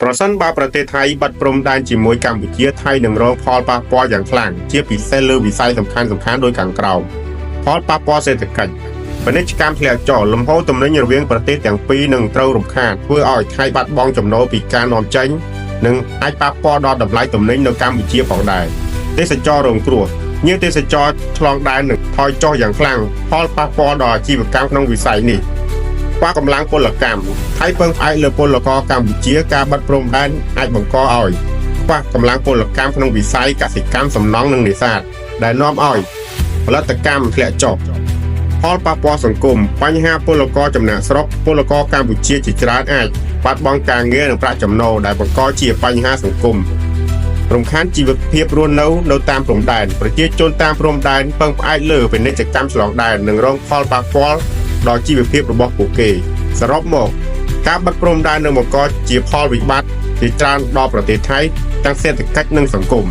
ប្រសិនបើប្រទេសថៃបាត់ព្រំដែនជាមួយកម្ពុជាថៃនឹងរងផលប៉ះពាល់យ៉ាងខ្លាំងជាពិសេសលើវិស័យសំខាន់ៗដូចខាងក្រោមផលប៉ះពាល់សេដ្ឋកិច្ចពាណិជ្ជកម្មធ្លាក់ចុះលំហូរទំនិញរវាងប្រទេសទាំងពីរនឹងត្រូវរំខានធ្វើឲ្យថៃបាត់បង់ចំណូលពីការនាំចេញនិងអាចប៉ះពាល់ដល់តម្លៃទំនិញនៅកម្ពុជាផងដែរទេសចររងគ្រោះញៀវទេសចរឆ្លងដែននឹងថយចុះយ៉ាងខ្លាំងផលប៉ះពាល់ដល់អាជីវកម្មក្នុងវិស័យនេះខ្វះកម្លាំងពលកម្មថៃពឹងផ្អែកលើពលករកម្ពុជាការបាត់ព្រំដែនអាចបង្កឲ្យខ្វះកម្លាំងពលកម្មក្នុងវិស័យកសិកម្មសំណង់និងនេសាទដែលនាំឲ្យផលិតកម្មធ្លាក់ចុះផលប៉ះពាល់សង្គមបញ្ហាពលករចំណាក់ស្រុកពលករកម្ពុជាជាច្រើនអាចបាត់បង់ការងារនិងប្រាក់ចំណូលដែលបង្កជាបញ្ហាសង្គមរំខានជីវភាពរស់នៅតាមព្រំដែនប្រជាជនតាមព្រំដែនពឹងផ្អែកលើពាណិជ្ជកម្មឆ្លងដែននិងរងផលប៉ះពាល់ដល់ជីវភាពរបស់ពួកគេសរុបមកការបាត់ព្រំដែននឹងបង្កជាផលវិបត្តិជាច្រើនដល់ប្រទេសថៃទាំងសេដ្ឋកិច្ចនិងសង្គម។